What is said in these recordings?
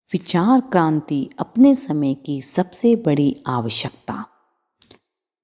विचार क्रांति अपने समय की सबसे बड़ी आवश्यकता।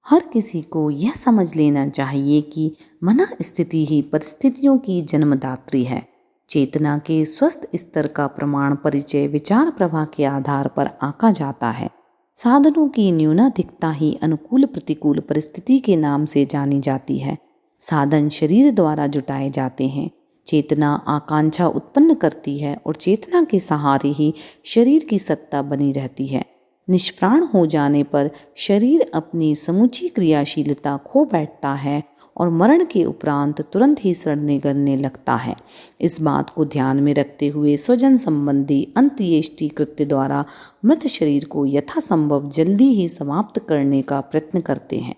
हर किसी को यह समझ लेना चाहिए कि मन स्थिति ही परिस्थितियों की जन्मदात्री है। चेतना के स्वस्थ स्तर का प्रमाण परिचय विचार प्रवाह के आधार पर आंका जाता है। साधनों की न्यूनाधिकता ही अनुकूल प्रतिकूल परिस्थिति के नाम से जानी जाती है। साधन शरीर द्वारा जुटाए जाते हैं। चेतना आकांक्षा उत्पन्न करती है और चेतना के सहारे ही शरीर की सत्ता बनी रहती है। निष्प्राण हो जाने पर शरीर अपनी समूची क्रियाशीलता खो बैठता है और मरण के उपरांत तुरंत ही सड़ने गलने लगता है। इस बात को ध्यान में रखते हुए स्वजन संबंधी अंत्येष्टि कृत्य द्वारा मृत शरीर को यथासंभव जल्दी ही समाप्त करने का प्रयत्न करते हैं।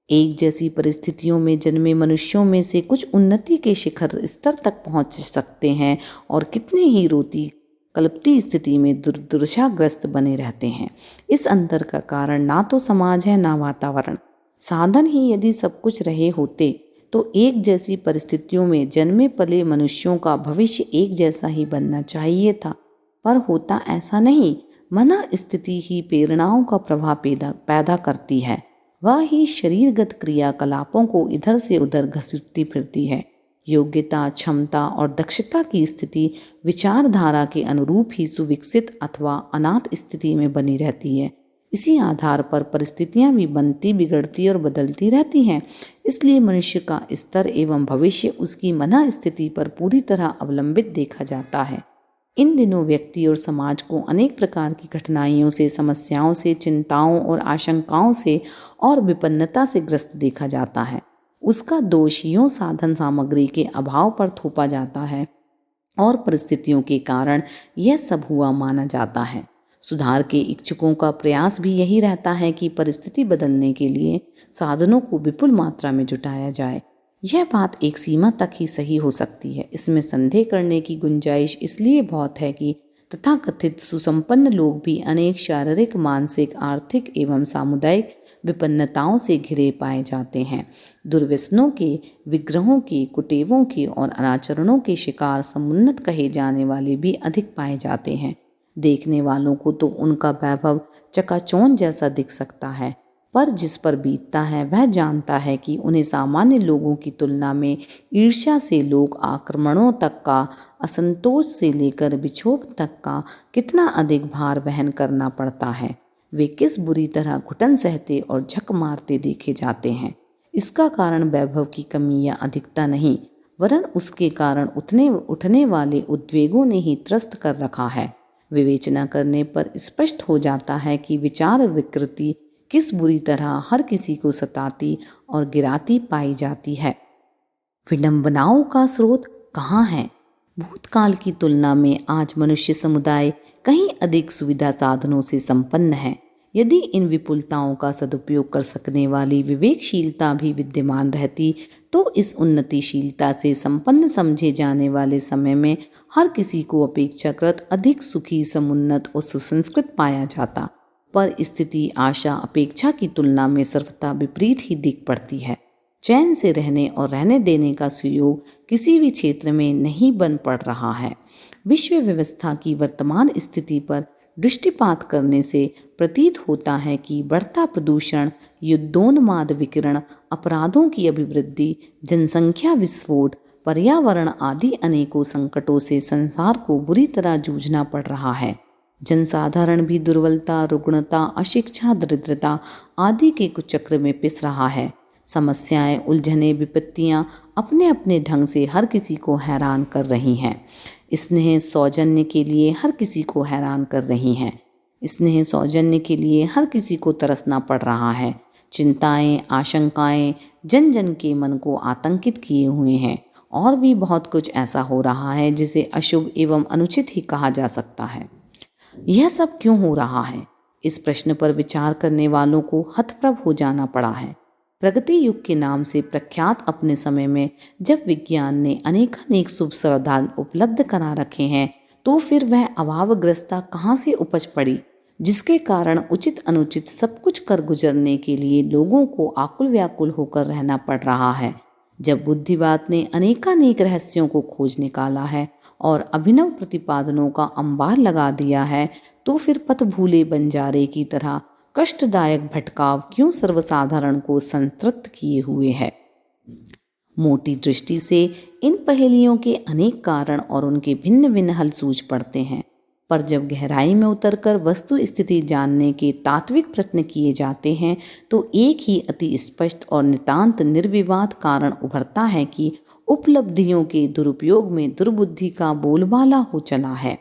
एक जैसी परिस्थितियों में जन्मे मनुष्यों में से कुछ उन्नति के शिखर स्तर तक पहुंच सकते हैं और कितने ही रोती कल्पती स्थिति में दुर्दशाग्रस्त बने रहते हैं। इस अंतर का कारण ना तो समाज है ना वातावरण। साधन ही यदि सब कुछ रहे होते तो एक जैसी परिस्थितियों में जन्मे पले मनुष्यों का भविष्य एक जैसा ही बनना चाहिए था, पर होता ऐसा नहीं। मन स्थिति ही प्रेरणाओं का प्रवाह पैदा करती है। वह ही शरीरगत क्रियाकलापों को इधर से उधर घसीटती फिरती है। योग्यता, क्षमता और दक्षता की स्थिति विचारधारा के अनुरूप ही सुविकसित अथवा अनाथ स्थिति में बनी रहती है। इसी आधार पर परिस्थितियां भी बनती, बिगड़ती और बदलती रहती हैं। इसलिए मनुष्य का स्तर एवं भविष्य उसकी मन स्थिति पर पूरी तरह अवलंबित देखा जाता है। इन दिनों व्यक्ति और समाज को अनेक प्रकार की कठिनाइयों से, समस्याओं से, चिंताओं और आशंकाओं से और विपन्नता से ग्रस्त देखा जाता है। उसका दोष यूं साधन सामग्री के अभाव पर थोपा जाता है और परिस्थितियों के कारण यह सब हुआ माना जाता है। सुधार के इच्छुकों का प्रयास भी यही रहता है कि परिस्थिति बदलने के लिए साधनों को विपुल मात्रा में जुटाया जाए। यह बात एक सीमा तक ही सही हो सकती है। इसमें संदेह करने की गुंजाइश इसलिए बहुत है कि तथाकथित सुसंपन्न लोग भी अनेक शारीरिक, मानसिक, आर्थिक एवं सामुदायिक विपन्नताओं से घिरे पाए जाते हैं। दुर्व्यसनों के, विग्रहों के, कुटेवों के और अनाचरणों के शिकार समुन्नत कहे जाने वाले भी अधिक पाए जाते हैं। देखने वालों को तो उनका वैभव चकाचौंध जैसा दिख सकता है, पर जिस पर बीतता है वह जानता है कि उन्हें सामान्य लोगों की तुलना में ईर्ष्या से लोग आक्रमणों तक का, असंतोष से लेकर विक्षोभ तक का कितना अधिक भार वहन करना पड़ता है। वे किस बुरी तरह घुटन सहते और झक मारते देखे जाते हैं। इसका कारण वैभव की कमी या अधिकता नहीं, वरन उसके कारण उठने वाले उद्वेगों ने ही त्रस्त कर रखा है। विवेचना करने पर स्पष्ट हो जाता है कि विचार विकृति किस बुरी तरह हर किसी को सताती और गिराती पाई जाती है। विडंबनाओं का स्रोत कहाँ है? भूतकाल की तुलना में आज मनुष्य समुदाय कहीं अधिक सुविधा साधनों से संपन्न है। यदि इन विपुलताओं का सदुपयोग कर सकने वाली विवेकशीलता भी विद्यमान रहती तो इस उन्नतिशीलता से संपन्न समझे जाने वाले समय में हर किसी को अपेक्षाकृत अधिक सुखी, समुन्नत और सुसंस्कृत पाया जाता। पर स्थिति आशा अपेक्षा की तुलना में सर्वथा विपरीत ही दिख पड़ती है। चैन से रहने और रहने देने का सुयोग किसी भी क्षेत्र में नहीं बन पड़ रहा है। विश्व व्यवस्था की वर्तमान स्थिति पर दृष्टिपात करने से प्रतीत होता है कि बढ़ता प्रदूषण, युद्धोन्माद विकिरण, अपराधों की अभिवृद्धि, जनसंख्या विस्फोट, पर्यावरण आदि अनेकों संकटों से संसार को बुरी तरह जूझना पड़ रहा है। जनसाधारण भी दुर्बलता, रुग्णता, अशिक्षा, दरिद्रता आदि के कुचक्र में पिस रहा है। समस्याएं, उलझने, विपत्तियां अपने अपने ढंग से हर किसी को हैरान कर रही हैं। स्नेह सौजन्य के लिए हर किसी को हैरान कर रही हैं। स्नेह सौजन्य के लिए हर किसी को तरसना पड़ रहा है। चिंताएं, आशंकाएं जन जन के मन को आतंकित किए हुए हैं और भी बहुत कुछ ऐसा हो रहा है जिसे अशुभ एवं अनुचित ही कहा जा सकता है। यह सब क्यों हो रहा है? इस प्रश्न पर विचार करने वालों को हतप्रभ हो जाना पड़ा है। प्रगति युग के नाम से प्रख्यात अपने समय में जब विज्ञान ने अनेकानेक शुभ साधन उपलब्ध करा रखे हैं तो फिर वह अभावग्रस्ता कहाँ से उपज पड़ी, जिसके कारण उचित अनुचित सब कुछ कर गुजरने के लिए लोगों को आकुल व्याकुल होकर रहना पड़ रहा है। जब बुद्धिवाद ने अनेकानेक रहस्यों को खोज निकाला है और अभिनव प्रतिपादनों का अंबार लगा दिया है, तो फिर पथ भूले बंजारे की तरह कष्टदायक भटकाव क्यों सर्वसाधारण को संतृप्त किए हुए है। मोटी दृष्टि से इन पहेलियों के अनेक कारण और उनके भिन्न भिन्न हल सूझ पड़ते हैं, पर जब गहराई में उतरकर वस्तु स्थिति जानने के तात्विक प्रयत्न किए जाते हैं तो एक ही अति स्पष्ट और नितांत निर्विवाद कारण उभरता है कि उपलब्धियों के दुरुपयोग में दुर्बुद्धि का बोलबाला हो चला है।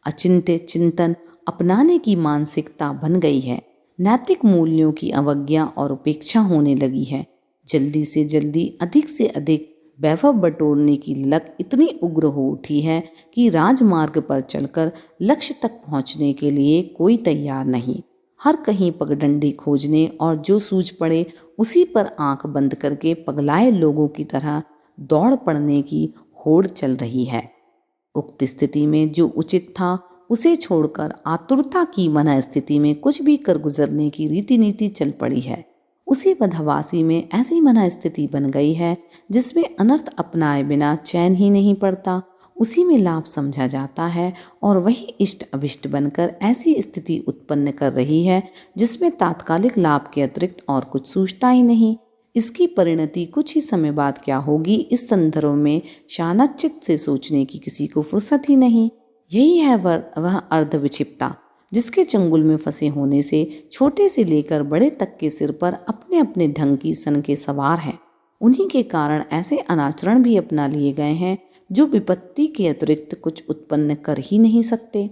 अचिंत्य चिंतन अपनाने की मानसिकता बन गई है। नैतिक मूल्यों की अवज्ञा और उपेक्षा होने लगी है। जल्दी से जल्दी अधिक से अधिक वैभव बटोरने की ललक इतनी उग्र हो उठी है कि राजमार्ग पर चलकर लक्ष्य तक पहुंचने के लिए कोई तैयार नहीं। हर कहीं पगडंडी खोजने और जो सूझ पड़े उसी पर आंख बंद करके पगलाए लोगों की तरह दौड़ पड़ने की होड़ चल रही है। उक्त स्थिति में जो उचित था उसे छोड़कर आतुरता की मन स्थिति में कुछ भी कर गुजरने की रीति नीति चल पड़ी है। उसी बदहवासी में ऐसी मन स्थिति बन गई है जिसमें अनर्थ अपनाए बिना चैन ही नहीं पड़ता, उसी में लाभ समझा जाता है और वही इष्ट अभिष्ट बनकर ऐसी स्थिति उत्पन्न कर रही है जिसमें तात्कालिक लाभ के अतिरिक्त और कुछ सूझता ही नहीं। इसकी परिणति कुछ ही समय बाद क्या होगी, इस संदर्भ में शानचित से सोचने की किसी को फुर्सत ही नहीं। यही है वह अर्धविक्षिप्तता जिसके चंगुल में फंसे होने से छोटे से लेकर बड़े तक के सिर पर अपने अपने ढंग की सन के सवार हैं। उन्हीं के कारण ऐसे अनाचरण भी अपना लिए गए हैं जो विपत्ति के अतिरिक्त कुछ उत्पन्न कर ही नहीं सकते।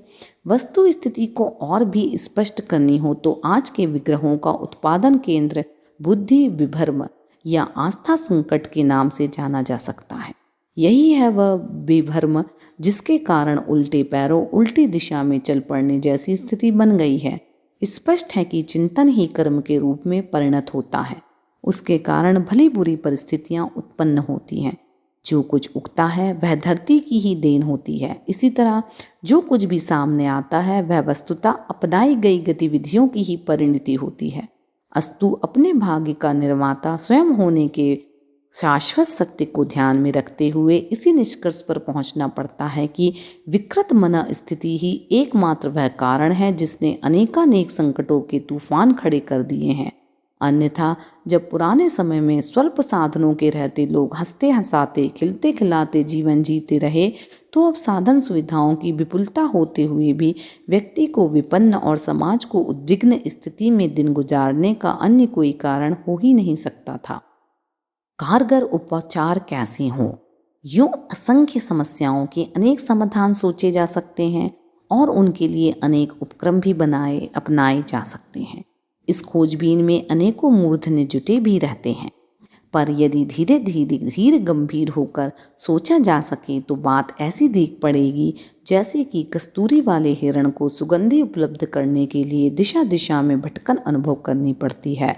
वस्तु स्थिति को और भी स्पष्ट करनी हो तो आज के विग्रहों का उत्पादन केंद्र बुद्धि विभ्रम या आस्था संकट के नाम से जाना जा सकता है। यही है वह विभ्रम जिसके कारण उल्टे पैरों उल्टी दिशा में चल पड़ने जैसी स्थिति बन गई है। स्पष्ट है कि चिंतन ही कर्म के रूप में परिणत होता है। उसके कारण भली बुरी परिस्थितियां उत्पन्न होती हैं। जो कुछ उगता है वह धरती की ही देन होती है। इसी तरह जो कुछ भी सामने आता है वह वस्तुतः अपनाई गई गतिविधियों की ही परिणति होती है। अस्तु अपने भाग्य का निर्माता स्वयं होने के शाश्वत सत्य को ध्यान में रखते हुए इसी निष्कर्ष पर पहुंचना पड़ता है कि विकृत मन स्थिति ही एकमात्र वह कारण है जिसने अनेकानेक संकटों के तूफान खड़े कर दिए हैं। अन्यथा जब पुराने समय में स्वल्प साधनों के रहते लोग हंसते हंसाते खिलते खिलाते जीवन जीते रहे, तो अब साधन सुविधाओं की विपुलता होते हुए भी व्यक्ति को विपन्न और समाज को उद्विग्न स्थिति में दिन गुजारने का अन्य कोई कारण हो ही नहीं सकता था। कारगर उपचार कैसे हों? यूं असंख्य समस्याओं के अनेक समाधान सोचे जा सकते हैं और उनके लिए अनेक उपक्रम भी अपनाए जा सकते हैं। इस खोजबीन में अनेकों मूर्धन्य जुटे भी रहते हैं, पर यदि धीरे धीरे धीरे गंभीर होकर सोचा जा सके तो बात ऐसी दिख पड़ेगी जैसे कि कस्तूरी वाले हिरण को सुगंधि उपलब्ध करने के लिए दिशा दिशा में भटकन अनुभव करनी पड़ती है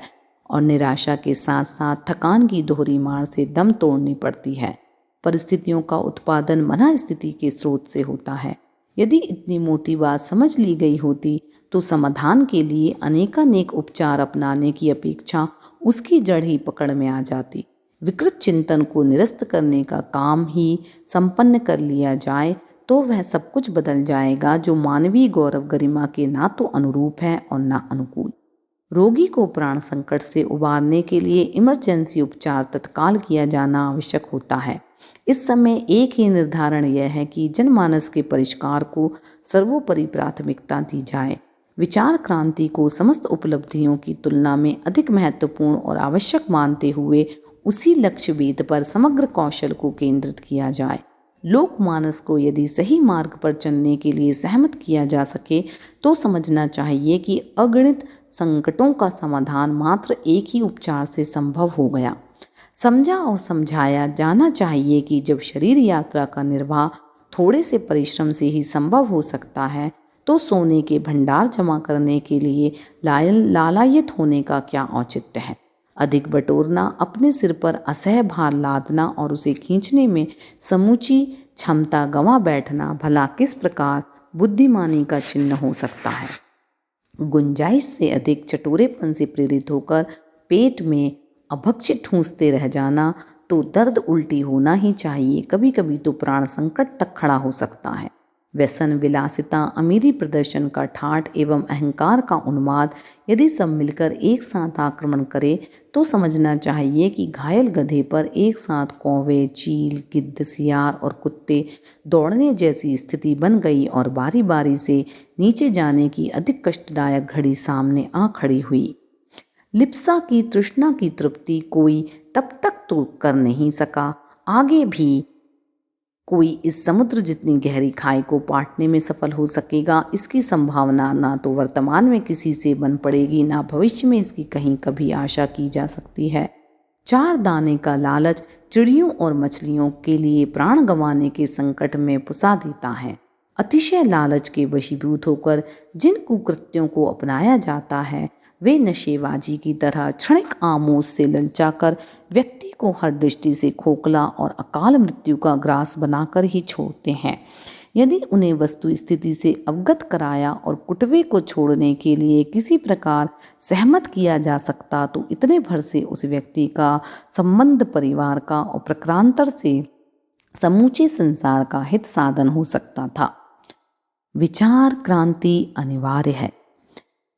और निराशा के साथ साथ थकान की दोहरी मार से दम तोड़नी पड़ती है। परिस्थितियों का उत्पादन मना स्थिति के स्रोत से होता है। यदि इतनी मोटी बात समझ ली गई होती तो समाधान के लिए अनेकानेक उपचार अपनाने की अपेक्षा उसकी जड़ ही पकड़ में आ जाती। विकृत चिंतन को निरस्त करने का काम ही संपन्न कर लिया जाए तो वह सब कुछ बदल जाएगा जो मानवीय गौरव गरिमा के ना तो अनुरूप है और ना अनुकूल। रोगी को प्राण संकट से उबारने के लिए इमरजेंसी उपचार तत्काल किया जाना आवश्यक होता है। इस समय एक ही निर्धारण यह है कि जनमानस के परिष्कार को सर्वोपरि प्राथमिकता दी जाए। विचार क्रांति को समस्त उपलब्धियों की तुलना में अधिक महत्वपूर्ण और आवश्यक मानते हुए उसी लक्ष्य वेद पर समग्र कौशल को केंद्रित किया जाए। लोकमानस को यदि सही मार्ग पर चलने के लिए सहमत किया जा सके तो समझना चाहिए कि अगणित संकटों का समाधान मात्र एक ही उपचार से संभव हो गया। समझा और समझाया जाना चाहिए कि जब शरीर यात्रा का निर्वाह थोड़े से परिश्रम से ही संभव हो सकता है तो सोने के भंडार जमा करने के लिए लालायित होने का क्या औचित्य है। अधिक बटोरना, अपने सिर पर असह्य भार लादना और उसे खींचने में समूची क्षमता गंवा बैठना भला किस प्रकार बुद्धिमानी का चिन्ह हो सकता है। गुंजाइश से अधिक चटोरेपन से प्रेरित होकर पेट में अभक्ष्य ठूंसते रह जाना तो दर्द उल्टी होना ही चाहिए, कभी कभी तो प्राण संकट तक खड़ा हो सकता है। व्यसन, विलासिता, अमीरी, प्रदर्शन का ठाठ एवं अहंकार का उन्माद यदि सब मिलकर एक साथ आक्रमण करे तो समझना चाहिए कि घायल गधे पर एक साथ कौवे, चील, गिद्ध, सियार और कुत्ते दौड़ने जैसी स्थिति बन गई और बारी बारी से नीचे जाने की अधिक कष्टदायक घड़ी सामने आ खड़ी हुई। लिप्सा की तृष्णा की तृप्ति कोई तब तक तो कर नहीं सका, आगे भी कोई इस समुद्र जितनी गहरी खाई को पाटने में सफल हो सकेगा, इसकी संभावना ना तो वर्तमान में किसी से बन पड़ेगी, ना भविष्य में इसकी कहीं कभी आशा की जा सकती है। 4 दाने का लालच चिड़ियों और मछलियों के लिए प्राण गंवाने के संकट में पुसा देता है। अतिशय लालच के वशीभूत होकर जिन कुकृत्यों को अपनाया जाता है वे नशेबाजी की तरह क्षणिक आमोद से ललचाकर व्यक्ति को हर दृष्टि से खोखला और अकाल मृत्यु का ग्रास बनाकर ही छोड़ते हैं। यदि उन्हें वस्तु स्थिति से अवगत कराया और कुटवे को छोड़ने के लिए किसी प्रकार सहमत किया जा सकता तो इतने भर से उस व्यक्ति का संबंध परिवार का और प्रक्रांतर से समूचे संसार का हित साधन हो सकता था। विचार क्रांति अनिवार्य है।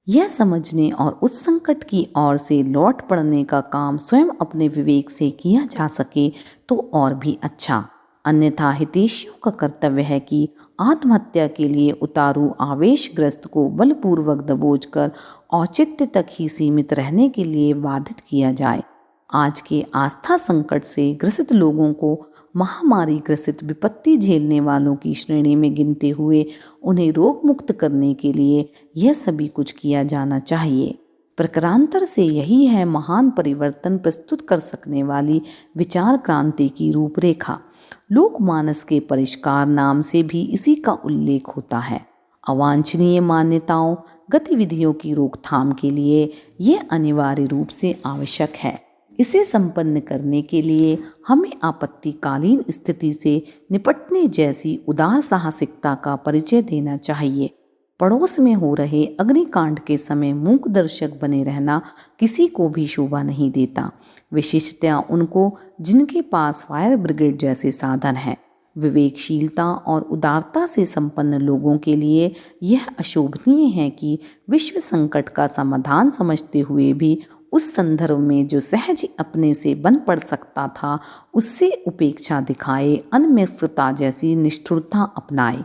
यह समझने और उस संकट की ओर से लौट पड़ने का काम स्वयं अपने विवेक से किया जा सके तो और भी अच्छा। अन्यथा हितैषियों का कर्तव्य है कि आत्महत्या के लिए उतारू आवेशग्रस्त को बलपूर्वक दबोचकर औचित्य तक ही सीमित रहने के लिए बाधित किया जाए। आज के आस्था संकट से ग्रसित लोगों को महामारी ग्रसित विपत्ति झेलने वालों की श्रेणी में गिनते हुए उन्हें रोग मुक्त करने के लिए यह सभी कुछ किया जाना चाहिए। प्रकारांतर से यही है महान परिवर्तन प्रस्तुत कर सकने वाली विचार क्रांति की रूपरेखा। लोकमानस के परिष्कार नाम से भी इसी का उल्लेख होता है। अवांछनीय मान्यताओं, गतिविधियों की रोकथाम के लिए यह अनिवार्य रूप से आवश्यक है। इसे संपन्न करने के लिए हमें आपत्तिकालीन स्थिति से निपटने जैसी उदार साहसिकता का परिचय देना चाहिए। पड़ोस में हो रहे अग्निकांड के समय मूक दर्शक बने रहना किसी को भी शोभा नहीं देता, विशेषतया उनको जिनके पास फायर ब्रिगेड जैसे साधन हैं। विवेकशीलता और उदारता से संपन्न लोगों के लिए यह अशोभनीय है कि विश्व संकट का समाधान समझते हुए भी उस संदर्भ में जो सहज अपने से बन पड़ सकता था उससे उपेक्षा दिखाए, अनम्यस्तता जैसी निष्ठुरता अपनाए।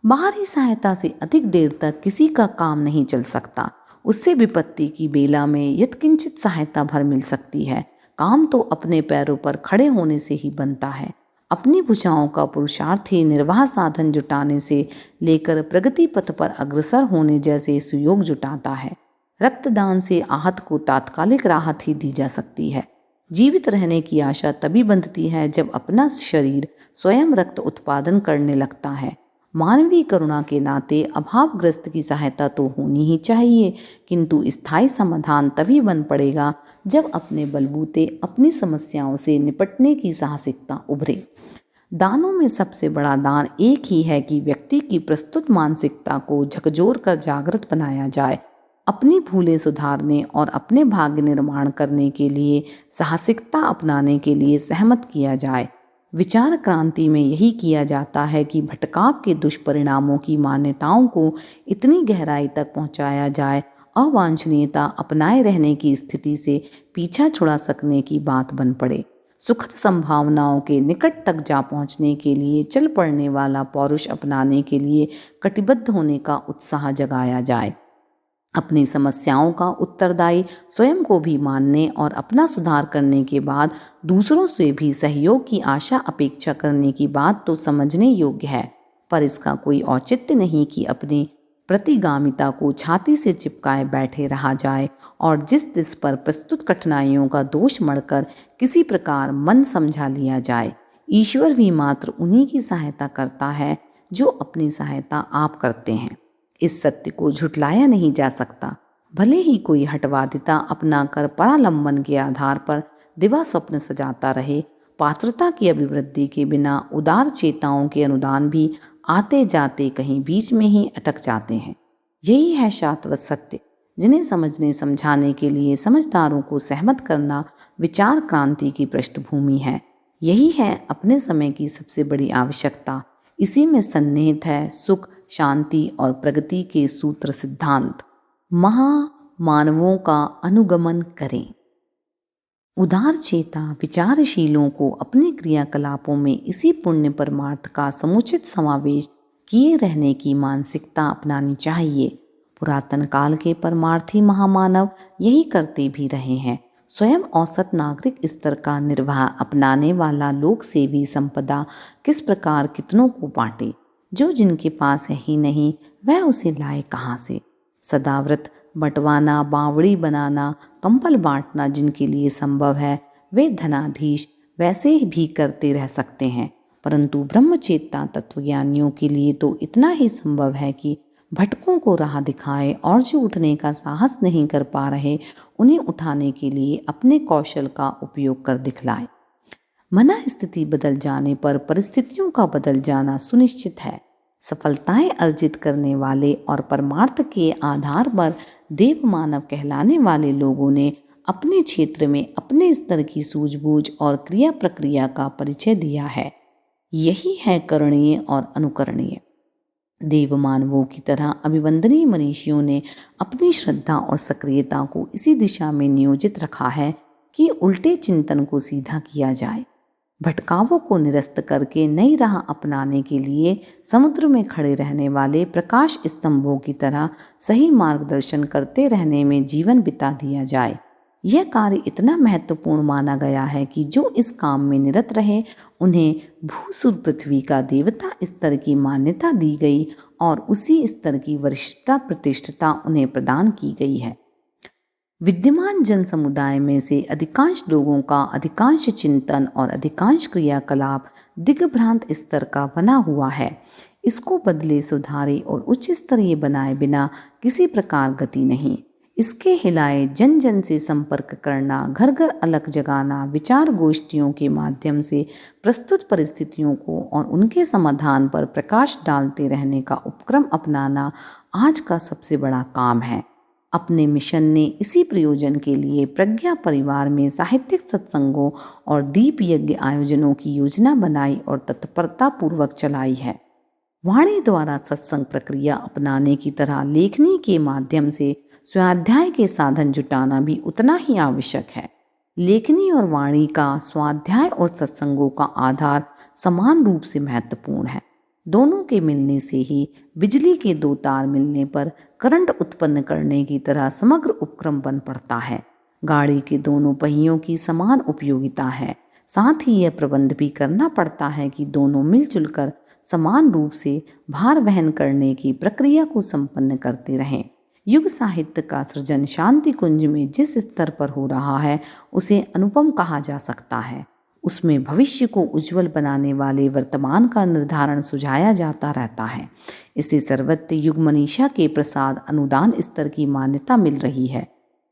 बाहरी सहायता से अधिक देर तक किसी का काम नहीं चल सकता, उससे विपत्ति की बेला में यत्किंचित सहायता भर मिल सकती है। काम तो अपने पैरों पर खड़े होने से ही बनता है। अपनी भुजाओं का पुरुषार्थ ही निर्वाह साधन जुटाने से लेकर प्रगति पथ पर अग्रसर होने जैसे सुयोग जुटाता है। रक्तदान से आहत को तात्कालिक राहत ही दी जा सकती है। जीवित रहने की आशा तभी बंधती है जब अपना शरीर स्वयं रक्त उत्पादन करने लगता है। मानवीय करुणा के नाते अभावग्रस्त की सहायता तो होनी ही चाहिए, किंतु स्थायी समाधान तभी बन पड़ेगा जब अपने बलबूते अपनी समस्याओं से निपटने की साहसिकता उभरे। दानों में सबसे बड़ा दान एक ही है कि व्यक्ति की प्रस्तुत मानसिकता को झकझोर कर जागृत बनाया जाए, अपनी भूलें सुधारने और अपने भाग्य निर्माण करने के लिए साहसिकता अपनाने के लिए सहमत किया जाए। विचार क्रांति में यही किया जाता है कि भटकाव के दुष्परिणामों की मान्यताओं को इतनी गहराई तक पहुंचाया जाए, अवांछनीयता अपनाए रहने की स्थिति से पीछा छुड़ा सकने की बात बन पड़े। सुखद संभावनाओं के निकट तक जा पहुंचने के लिए चल पड़ने वाला पौरुष अपनाने के लिए कटिबद्ध होने का उत्साह जगाया जाए। अपनी समस्याओं का उत्तरदायी स्वयं को भी मानने और अपना सुधार करने के बाद दूसरों से भी सहयोग की आशा अपेक्षा करने की बात तो समझने योग्य है, पर इसका कोई औचित्य नहीं कि अपनी प्रतिगामिता को छाती से चिपकाए बैठे रहा जाए और जिस पर प्रस्तुत कठिनाइयों का दोष मढ़कर किसी प्रकार मन समझा लिया जाए। ईश्वर भी मात्र उन्हीं की सहायता करता है जो अपनी सहायता आप करते हैं। इस सत्य को झुटलाया नहीं जा सकता। भले ही कोई हठवादिता अपनाकर परालंबन के आधार पर दिवा स्वप्न सजाता रहे, पात्रता की अभिवृद्धि के बिना उदार चेताओं के अनुदान भी आते जाते कहीं बीच में ही अटक जाते हैं। यही है शाश्वत सत्य जिन्हें समझने समझाने के लिए समझदारों को सहमत करना विचार क्रांति की पृष्ठभूमि है। यही है अपने समय की सबसे बड़ी आवश्यकता। इसी में सन्निहित है सुख, शांति और प्रगति के सूत्र सिद्धांत। महामानवों का अनुगमन करें। उदार चेता विचारशीलों को अपने क्रियाकलापों में इसी पुण्य परमार्थ का समुचित समावेश किए रहने की मानसिकता अपनानी चाहिए। पुरातन काल के परमार्थी महामानव यही करते भी रहे हैं। स्वयं औसत नागरिक स्तर का निर्वाह अपनाने वाला लोक सेवी संपदा किस प्रकार कितनों को बांटे। जो जिनके पास है ही नहीं वह उसे लाए कहाँ से। सदाव्रत बंटवाना, बावड़ी बनाना, कंबल बांटना जिनके लिए संभव है वे धनाधीश वैसे भी करते रह सकते हैं, परंतु ब्रह्मचेता तत्वज्ञानियों के लिए तो इतना ही संभव है कि भटकों को राह दिखाए और जो उठने का साहस नहीं कर पा रहे उन्हें उठाने के लिए अपने कौशल का उपयोग कर दिखलाए। मना स्थिति बदल जाने पर परिस्थितियों का बदल जाना सुनिश्चित है। सफलताएं अर्जित करने वाले और परमार्थ के आधार पर देव मानव कहलाने वाले लोगों ने अपने क्षेत्र में अपने स्तर की सूझबूझ और क्रिया प्रक्रिया का परिचय दिया है। यही है करणीय और अनुकरणीय। देव मानवों की तरह अभिवंदनीय मनीषियों ने अपनी श्रद्धा और सक्रियता को इसी दिशा में नियोजित रखा है कि उल्टे चिंतन को सीधा किया जाए। भटकावों को निरस्त करके नई राह अपनाने के लिए समुद्र में खड़े रहने वाले प्रकाश स्तंभों की तरह सही मार्गदर्शन करते रहने में जीवन बिता दिया जाए। यह कार्य इतना महत्वपूर्ण माना गया है कि जो इस काम में निरत रहे उन्हें भूसुर पृथ्वी का देवता स्तर की मान्यता दी गई और उसी स्तर की वरिष्ठता प्रतिष्ठता उन्हें प्रदान की गई है। विद्यमान जन समुदाय में से अधिकांश लोगों का अधिकांश चिंतन और अधिकांश क्रियाकलाप दिग्भ्रांत स्तर का बना हुआ है। इसको बदले, सुधारे और उच्च स्तरीय बनाए बिना किसी प्रकार गति नहीं। इसके हिलाए जन जन से संपर्क करना, घर घर अलग जगाना, विचार गोष्ठियों के माध्यम से प्रस्तुत परिस्थितियों को और उनके समाधान पर प्रकाश डालते रहने का उपक्रम अपनाना आज का सबसे बड़ा काम है। अपने मिशन ने इसी प्रयोजन के लिए प्रज्ञा परिवार में साहित्यिक सत्संगों और दीप यज्ञ आयोजनों की योजना बनाई और तत्परता पूर्वक चलाई है। वाणी द्वारा सत्संग प्रक्रिया अपनाने की तरह लेखनी के माध्यम से स्वाध्याय के साधन जुटाना भी उतना ही आवश्यक है। लेखनी और वाणी का स्वाध्याय और सत्संगों का आधार समान रूप से महत्वपूर्ण है। दोनों के मिलने से ही बिजली के दो तार मिलने पर करंट उत्पन्न करने की तरह समग्र उपक्रम बन पड़ता है। गाड़ी के दोनों पहियों की समान उपयोगिता है। साथ ही यह प्रबंध भी करना पड़ता है कि दोनों मिलजुल कर समान रूप से भार वहन करने की प्रक्रिया को संपन्न करते रहें। युग साहित्य का सृजन शांति कुंज में जिस स्तर पर हो रहा है उसे अनुपम कहा जा सकता है। उसमें भविष्य को उज्जवल बनाने वाले वर्तमान का निर्धारण सुझाया जाता रहता है। इसे सर्वत्र युग मनीषा के प्रसाद अनुदान स्तर की मान्यता मिल रही है।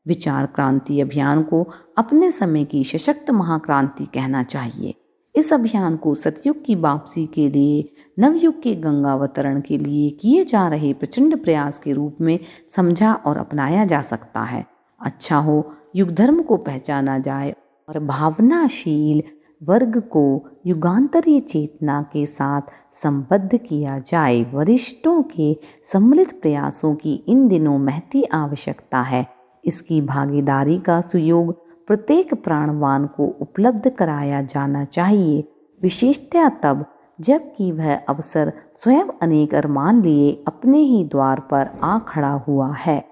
विचार क्रांति अभियान को अपने समय की सशक्त महाक्रांति कहना चाहिए। इस अभियान को सतयुग की वापसी के लिए, नवयुग के गंगावतरण के लिए किए जा रहे प्रचंड प्रयास के रूप में समझा और अपनाया जा सकता है। अच्छा हो युग धर्म को पहचाना जाए और भावनाशील वर्ग को युगांतरीय चेतना के साथ संबद्ध किया जाए। वरिष्ठों के सम्मिलित प्रयासों की इन दिनों महती आवश्यकता है। इसकी भागीदारी का सुयोग प्रत्येक प्राणवान को उपलब्ध कराया जाना चाहिए, विशेषतया तब जबकि वह अवसर स्वयं अनेक अरमान लिए अपने ही द्वार पर आ खड़ा हुआ है।